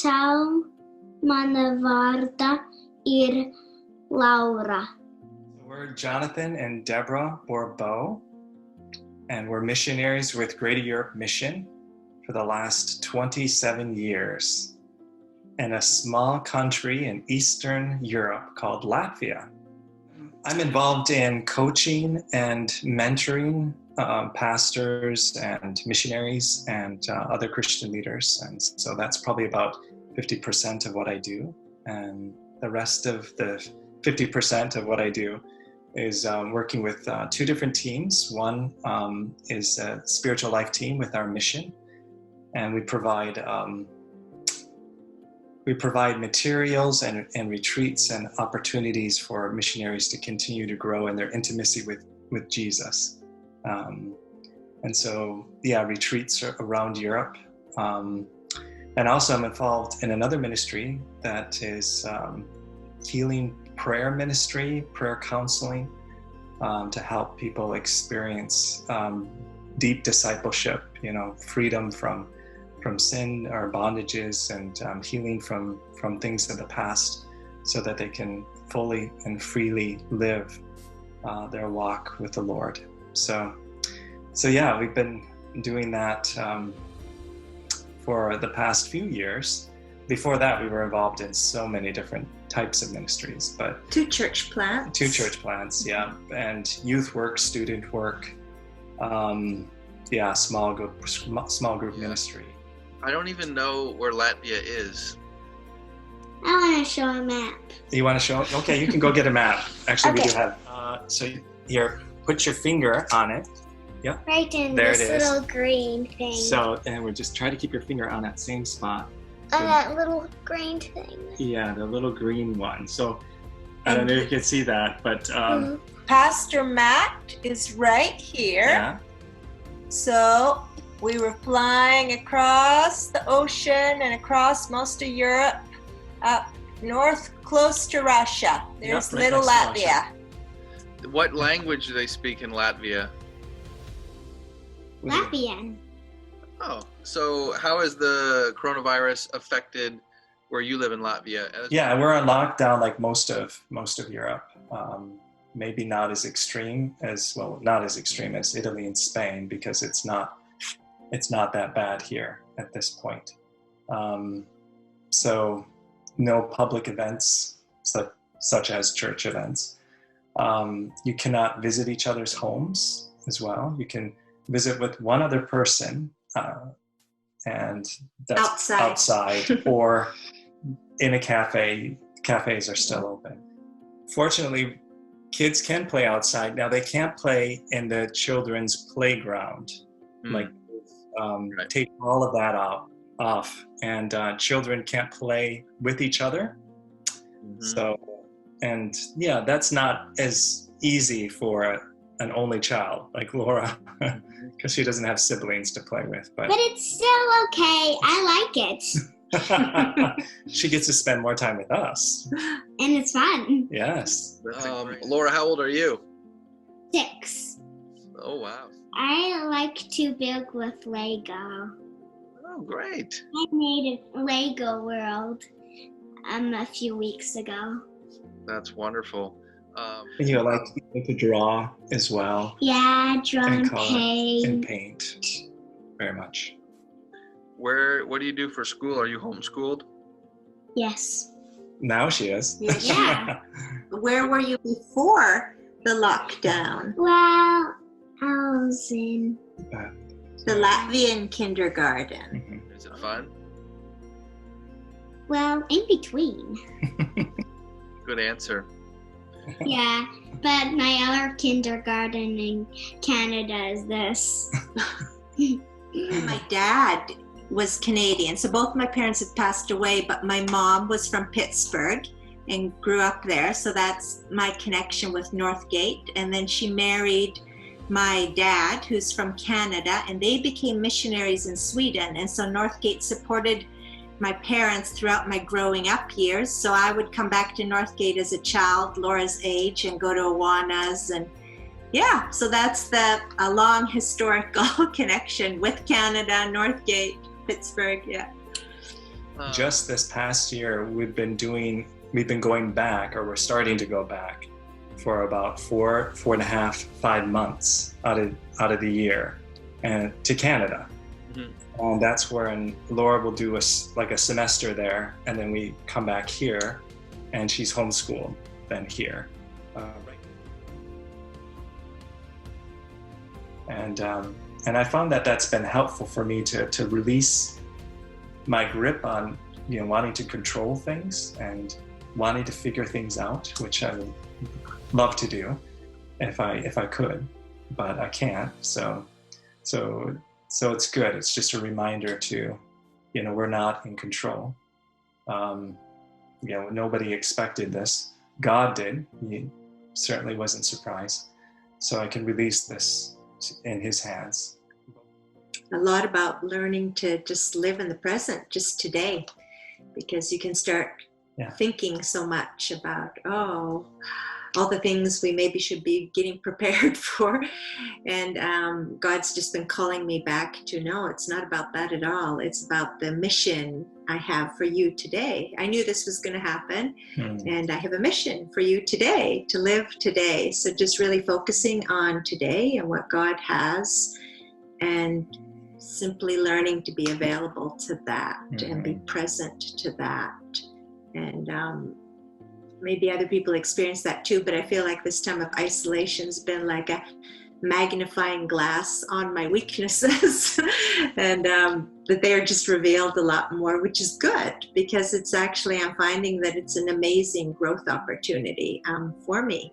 Sau mana varda ir Laura. We're Jonathan and Deborah Bourbeau, and we're missionaries with Greater Europe Mission for the last 27 years in a small country in Eastern Europe called Latvia. I'm involved in coaching and mentoring pastors and missionaries and other Christian leaders. And so that's probably about 50% of what I do. And the rest of the 50% of what I do is working with two different teams. One is a spiritual life team with our mission. And we provide materials and retreats and opportunities for missionaries to continue to grow in their intimacy with Jesus. And so, retreats around Europe. And also I'm involved in another ministry that is healing prayer ministry, prayer counseling, to help people experience deep discipleship, freedom from sin or bondages, and healing from things of the past, so that they can fully and freely live their walk with the Lord. So we've been doing that for the past few years. Before that, we were involved in so many different types of ministries, but two church plants, yeah, and youth work, student work, small group ministry. I don't even know where Latvia is. I want to show a map. You want to show it? Okay, you can go get a map. Actually, Okay. We do have. So here, put your finger on it. Yeah. Right in There this it is. little green thing. So, and we'll just try to keep your finger on that same spot. That little green thing. Yeah, the little green one. So, I don't know if you can see that, but Pastor Matt is right here. yeah. So we were flying across the ocean and across most of Europe, up north close to Russia. There's Yep, right little next to Latvia. What language do they speak in Latvia? Latvian. Oh, so how has the coronavirus affected where you live in Latvia? Yeah, we're on lockdown like most of Europe. Maybe not as extreme as Italy and Spain, because it's not that bad here at this point. So no public events such as church events. You cannot visit each other's homes as well. You can visit with one other person, and that's outside or in a cafe. Cafes are still open. Fortunately, kids can play outside. Now they can't play in the children's playground. Right. Take all of that off, and children can't play with each other. Mm-hmm. So, and that's not as easy for an only child like Laura, because she doesn't have siblings to play with. But it's still okay. I like it. She gets to spend more time with us. And it's fun. Yes. Laura, how old are you? 6. Oh, wow. I like to build with Lego. Oh, great. I made a Lego world a few weeks ago. That's wonderful. You like to draw as well. Yeah, draw and paint. And paint. Very much. What do you do for school? Are you homeschooled? Yes. Now she is. Yeah. Where were you before the lockdown? Well, I was in the Latvian kindergarten. Mm-hmm. Is it fun? Well, in between. Good answer. Yeah, but my other kindergarten in Canada is this. My dad was Canadian, so both my parents have passed away, but my mom was from Pittsburgh and grew up there, so that's my connection with Northgate. And then she married my dad, who's from Canada, and they became missionaries in Sweden, and so Northgate supported my parents throughout my growing up years. So I would come back to Northgate as a child, Laura's age, and go to Awana's, and so that's a long historical connection with Canada, Northgate, Pittsburgh. Just this past year, we've been going back, or we're starting to go back for about 4.5, 5 months out of the year, and to Canada. And that's where Laura will do a semester there, and then we come back here, and she's homeschooled then here. And I found that that's been helpful for me to release my grip on, wanting to control things and wanting to figure things out, which I would love to do if I could, but I can't. So it's good. It's just a reminder to, we're not in control. Nobody expected this. God did. He certainly wasn't surprised. So I can release this in His hands. A lot about learning to just live in the present, just today, because you can start thinking so much about, all the things we maybe should be getting prepared for. And God's just been calling me back to, no, it's not about that at all. It's about the mission I have for you today. I knew this was going to happen, and I have a mission for you today, to live today. So just really focusing on today and what God has, and simply learning to be available to that and be present to that. And maybe other people experience that too, but I feel like this time of isolation has been like a magnifying glass on my weaknesses, and that they are just revealed a lot more, which is good, because it's actually, I'm finding that it's an amazing growth opportunity for me,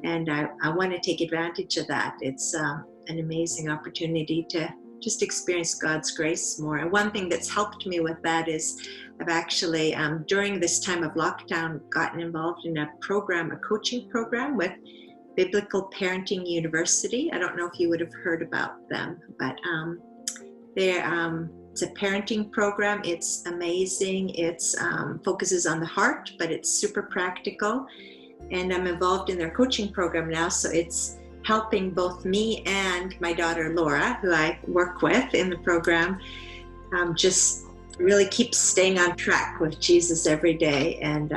and I want to take advantage of that. It's an amazing opportunity to just experience God's grace more. And one thing that's helped me with that is I've actually, during this time of lockdown, gotten involved in a coaching program with Biblical Parenting University. I don't know if you would have heard about them, but it's a parenting program. It's amazing. It's focuses on the heart, but it's super practical. And I'm involved in their coaching program now, so it's helping both me and my daughter Laura, who I work with in the program, just really keep staying on track with Jesus every day, and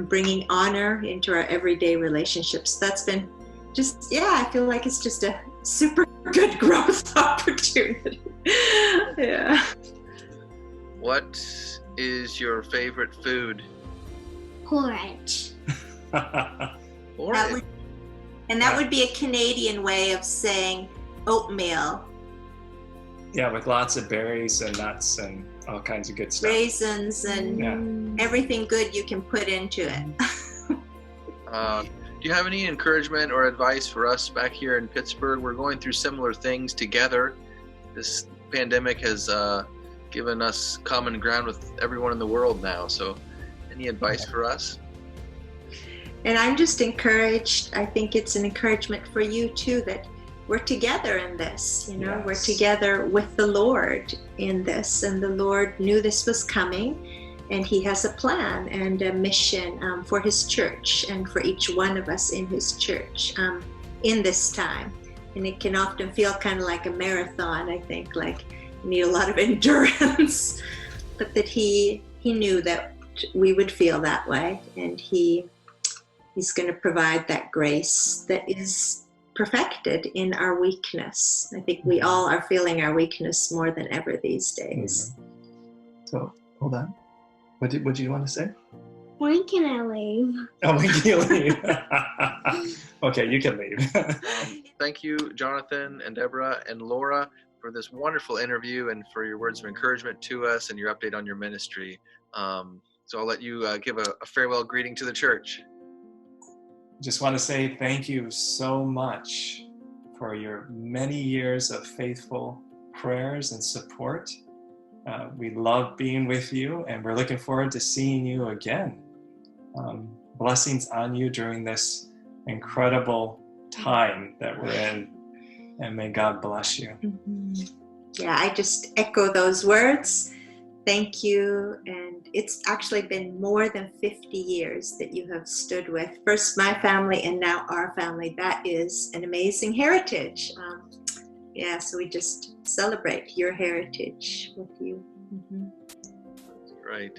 bringing honor into our everyday relationships. That's been just, I feel like it's just a super good growth opportunity. Yeah. What is your favorite food? Porridge. Porridge. That would be a Canadian way of saying oatmeal. Yeah, with lots of berries and nuts and all kinds of good stuff. Raisins and everything good you can put into it. Do you have any encouragement or advice for us back here in Pittsburgh? We're going through similar things together. This pandemic has given us common ground with everyone in the world now. So any advice for us? And I'm just encouraged. I think it's an encouragement for you too, that we're together in this, Yes. We're together with the Lord in this, and the Lord knew this was coming, and He has a plan and a mission for His church and for each one of us in His church in this time. And it can often feel kind of like a marathon, I think, like you need a lot of endurance, but that He knew that we would feel that way, and He's going to provide that grace that is perfected in our weakness. I think we all are feeling our weakness more than ever these days. So, hold on. What did you want to say? When can I leave? Oh, when can you leave? Okay, you can leave. Thank you, Jonathan and Deborah and Laura, for this wonderful interview and for your words of encouragement to us and your update on your ministry. So I'll let you give a farewell greeting to the church. Just want to say thank you so much for your many years of faithful prayers and support. We love being with you, and we're looking forward to seeing you again. Blessings on you during this incredible time that we're in, and may God bless you. Yeah, I just echo those words. Thank you. And it's actually been more than 50 years that you have stood with first my family and now our family. That is an amazing heritage. So we just celebrate your heritage with you. Right.